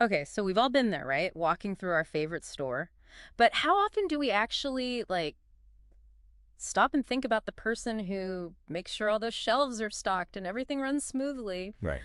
Okay, so we've all been there, right? Walking through our favorite store. But how often do we actually, stop and think about the person who makes sure all those shelves are stocked and everything runs smoothly? Right.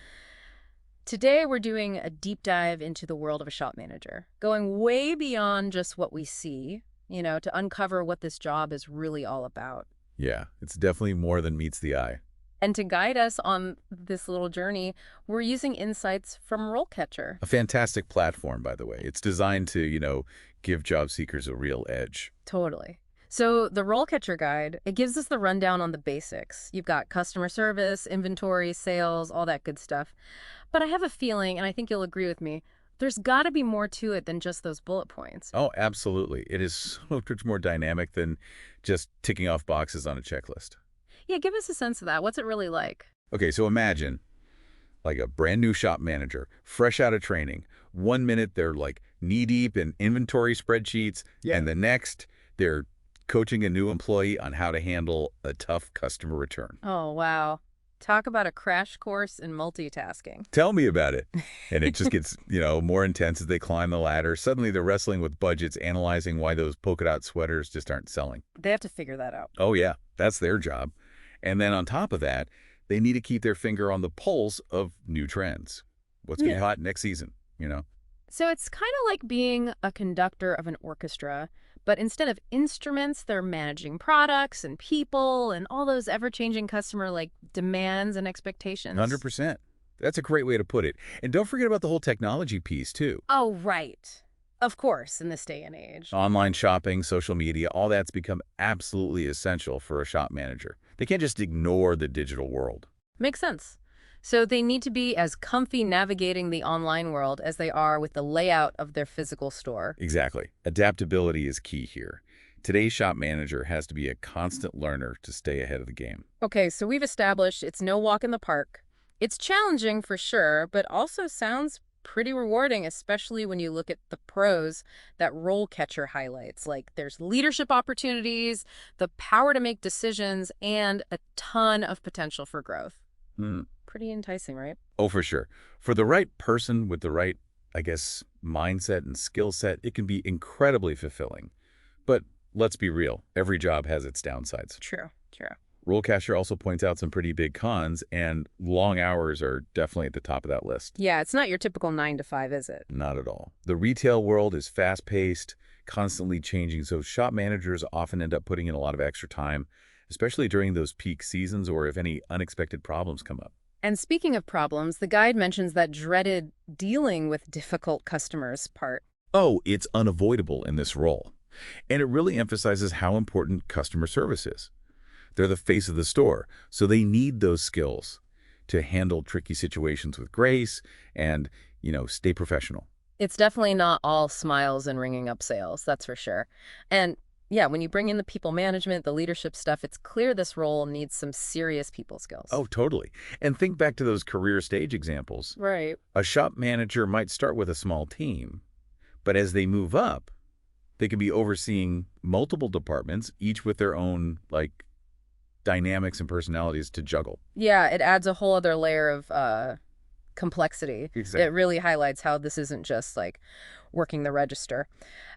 Today, we're doing a deep dive into the world of a shop manager, going way beyond just what we see, to uncover what this job is really all about. Yeah, it's definitely more than meets the eye. And to guide us on this little journey, we're using insights from RoleCatcher. A fantastic platform, by the way. It's designed to, give job seekers a real edge. Totally. So the RoleCatcher guide, it gives us the rundown on the basics. You've got customer service, inventory, sales, all that good stuff. But I have a feeling, and I think you'll agree with me, there's got to be more to it than just those bullet points. Oh, absolutely. It is so much more dynamic than just ticking off boxes on a checklist. Yeah, give us a sense of that. What's it really like? Okay, so imagine like a brand new shop manager, fresh out of training. One minute they're like knee-deep in inventory spreadsheets, and the next they're coaching a new employee on how to handle a tough customer return. Oh, wow. Talk about a crash course in multitasking. Tell me about it. And it just gets, more intense as they climb the ladder. Suddenly they're wrestling with budgets, analyzing why those polka dot sweaters just aren't selling. They have to figure that out. Oh, yeah, that's their job. And then on top of that, they need to keep their finger on the pulse of new trends. What's going to be Yeah. hot next season? So it's kind of like being a conductor of an orchestra, but instead of instruments, they're managing products and people and all those ever-changing customer demands and expectations. 100%. That's a great way to put it. And don't forget about the whole technology piece, too. Oh, right. Of course, in this day and age. Online shopping, social media, all that's become absolutely essential for a shop manager. They can't just ignore the digital world. Makes sense. So they need to be as comfy navigating the online world as they are with the layout of their physical store. Exactly. Adaptability is key here. Today's shop manager has to be a constant learner to stay ahead of the game. Okay, so we've established it's no walk in the park. It's challenging for sure, but also sounds pretty rewarding, especially when you look at the pros that RoleCatcher highlights. Like there's leadership opportunities, the power to make decisions, and a ton of potential for growth. Hmm. Pretty enticing, right? Oh, for sure. For the right person with the right, mindset and skill set, it can be incredibly fulfilling. But let's be real, every job has its downsides. True, true. RoleCatcher also points out some pretty big cons, and long hours are definitely at the top of that list. Yeah, it's not your typical 9 to 5, is it? Not at all. The retail world is fast-paced, constantly changing, so shop managers often end up putting in a lot of extra time, especially during those peak seasons or if any unexpected problems come up. And speaking of problems, the guide mentions that dreaded dealing with difficult customers part. Oh, it's unavoidable in this role. And it really emphasizes how important customer service is. They're the face of the store, so they need those skills to handle tricky situations with grace and, stay professional. It's definitely not all smiles and ringing up sales, that's for sure. And yeah, when you bring in the people management, the leadership stuff, it's clear this role needs some serious people skills. Oh, totally. And think back to those career stage examples. Right. A shop manager might start with a small team, but as they move up, they can be overseeing multiple departments, each with their own, dynamics and personalities to juggle. Yeah, it adds a whole other layer of complexity. Exactly. It really highlights how this isn't just working the register.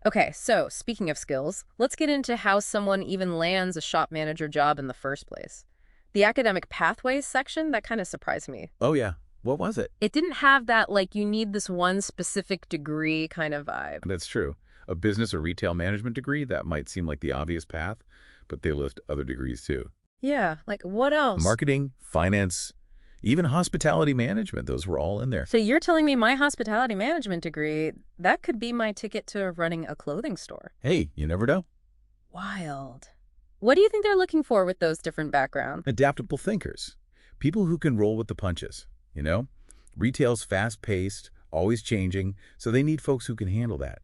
Okay, so speaking of skills, let's get into how someone even lands a shop manager job in the first place. The academic pathways section, that kind of surprised me. Oh, yeah. What was it? It didn't have that you need this one specific degree kind of vibe. That's true. A business or retail management degree, that might seem like the obvious path, but they list other degrees too. Yeah, what else? Marketing, finance, even hospitality management, those were all in there. So you're telling me my hospitality management degree, that could be my ticket to running a clothing store. Hey, you never know. Wild. What do you think they're looking for with those different backgrounds? Adaptable thinkers. People who can roll with the punches. Retail's fast-paced, always changing, so they need folks who can handle that.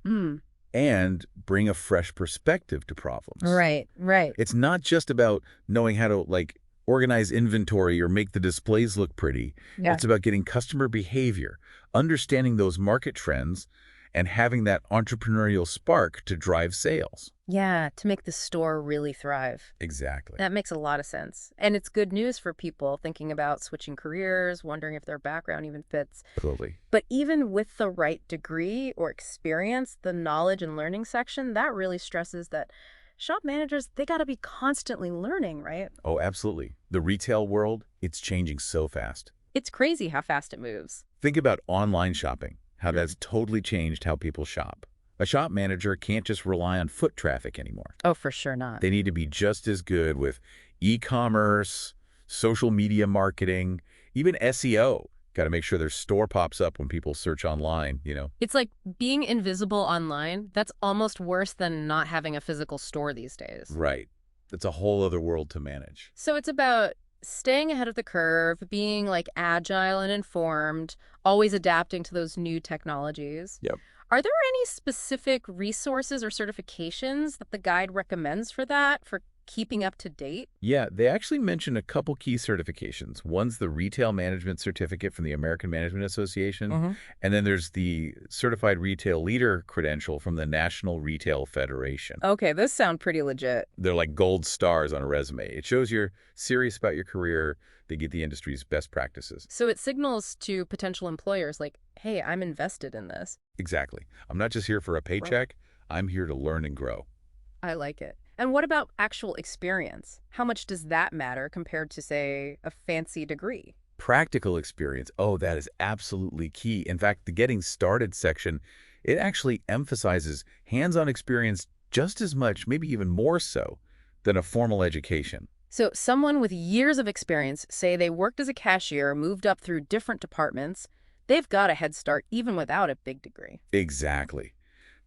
And bring a fresh perspective to problems. Right, right. It's not just about knowing how to, organize inventory or make the displays look pretty. Yeah. It's about getting customer behavior, understanding those market trends, and having that entrepreneurial spark to drive sales. Yeah, to make the store really thrive. Exactly. That makes a lot of sense. And it's good news for people thinking about switching careers, wondering if their background even fits. Totally. But even with the right degree or experience, the knowledge and learning section, that really stresses that shop managers, they got to be constantly learning, right? Oh, absolutely. The retail world, it's changing so fast. It's crazy how fast it moves. Think about online shopping, how Mhm. that's totally changed how people shop. A shop manager can't just rely on foot traffic anymore. Oh, for sure not. They need to be just as good with e-commerce, social media marketing, even SEO. Got to make sure their store pops up when people search online. It's like being invisible online. That's almost worse than not having a physical store these days. Right. That's a whole other world to manage. So it's about staying ahead of the curve, being like agile and informed, always adapting to those new technologies. Yep. Are there any specific resources or certifications that the guide recommends for that, for keeping up to date? Yeah, they actually mention a couple key certifications. One's the Retail Management Certificate from the American Management Association, Hmm. and then there's the Certified Retail Leader credential from the National Retail Federation. Okay, those sound pretty legit. They're like gold stars on a resume. It shows you're serious about your career. They get the industry's best practices. So it signals to potential employers like, hey, I'm invested in this. Exactly. I'm not just here for a Right. paycheck. I'm here to learn and grow. I like it. And what about actual experience? How much does that matter compared to, say, a fancy degree? Practical experience. Oh, that is absolutely key. In fact, the getting started section, it actually emphasizes hands-on experience just as much, maybe even more so, than a formal education. So someone with years of experience, say they worked as a cashier, moved up through different departments, they've got a head start even without a big degree. Exactly.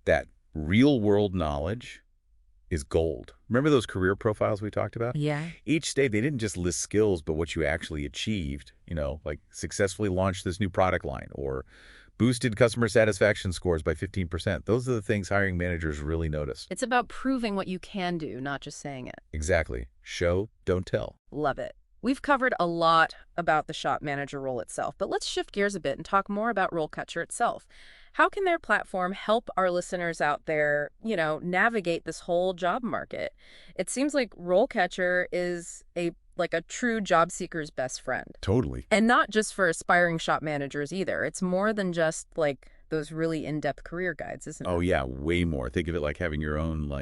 That real-world knowledge is gold. Remember those career profiles we talked about? Yeah. Each day, they didn't just list skills, but what you actually achieved, like successfully launched this new product line or boosted customer satisfaction scores by 15%. Those are the things hiring managers really notice. It's about proving what you can do, not just saying it. Exactly. Show, don't tell. Love it. We've covered a lot about the shop manager role itself, but let's shift gears a bit and talk more about RoleCatcher itself. How can their platform help our listeners out there, navigate this whole job market? It seems like RoleCatcher is a true job seeker's best friend. Totally. And not just for aspiring shop managers either. It's more than just like those really in-depth career guides, isn't Oh, it? yeah, way more. Think of it like having your own,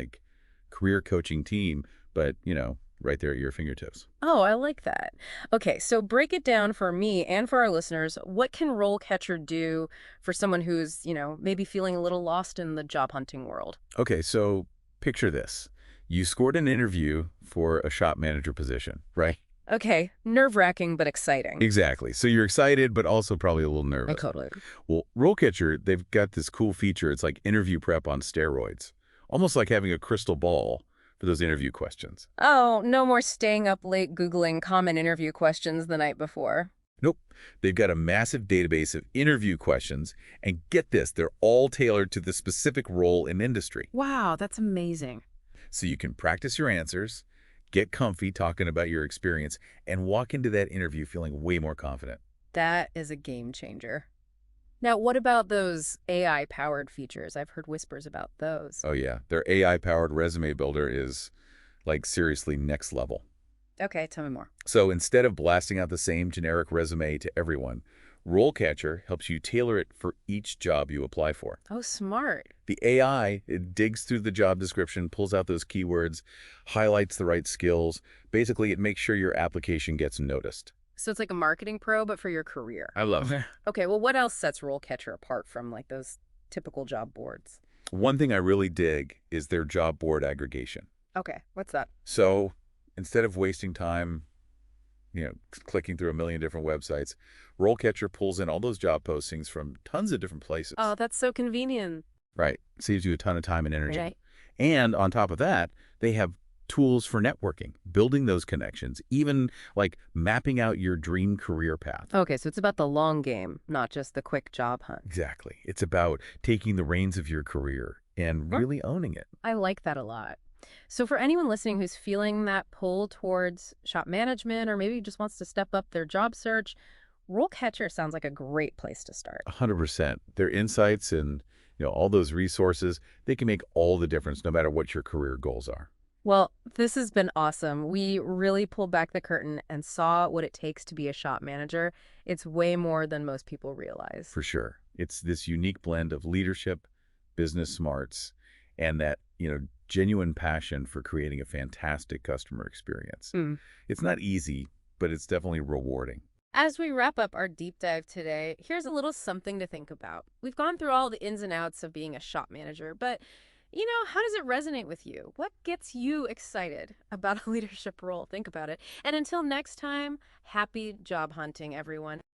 career coaching team, but, right there at your fingertips. Oh, I like that. Okay, so break it down for me and for our listeners. What can RoleCatcher do for someone who's, maybe feeling a little lost in the job hunting world? Okay, so picture this. You scored an interview for a shop manager position, right? Okay, nerve-wracking but exciting. Exactly. So you're excited, but also probably a little nervous. Totally. Well, RoleCatcher, they've got this cool feature. It's like interview prep on steroids, almost like having a crystal ball for those interview questions. Oh, no more staying up late Googling common interview questions the night before. Nope. They've got a massive database of interview questions, and get this, they're all tailored to the specific role and industry. Wow, that's amazing. So you can practice your answers, get comfy talking about your experience, and walk into that interview feeling way more confident. That is a game changer. Now, what about those AI-powered features? I've heard whispers about those. Oh yeah, their AI-powered resume builder is seriously next level. Okay, tell me more. So instead of blasting out the same generic resume to everyone, RoleCatcher helps you tailor it for each job you apply for. Oh, smart. The AI, it digs through the job description, pulls out those keywords, highlights the right skills. Basically, it makes sure your application gets noticed. So it's like a marketing pro, but for your career. I love it. Okay, well, what else sets RoleCatcher apart from like those typical job boards? One thing I really dig is their job board aggregation. Okay, what's that? So instead of wasting time, clicking through a million different websites, RoleCatcher pulls in all those job postings from tons of different places. Oh, that's so convenient. Right. Saves you a ton of time and energy. Right. And on top of that, they have tools for networking, building those connections, even like mapping out your dream career path. Okay, so it's about the long game, not just the quick job hunt. Exactly. It's about taking the reins of your career and Sure. really owning it. I like that a lot. So for anyone listening who's feeling that pull towards shop management or maybe just wants to step up their job search, RoleCatcher sounds like a great place to start. 100%. Their insights and All those resources, they can make all the difference no matter what your career goals are, Well, this has been awesome. We really pulled back the curtain and saw what it takes to be a shop manager. It's way more than most people realize. for sure. It's this unique blend of leadership, business smarts, and that, genuine passion for creating a fantastic customer experience. Hmm. It's not easy, but it's definitely rewarding. As we wrap up our deep dive today, here's a little something to think about. We've gone through all the ins and outs of being a shop manager, but how does it resonate with you? What gets you excited about a leadership role? Think about it. And until next time, happy job hunting, everyone.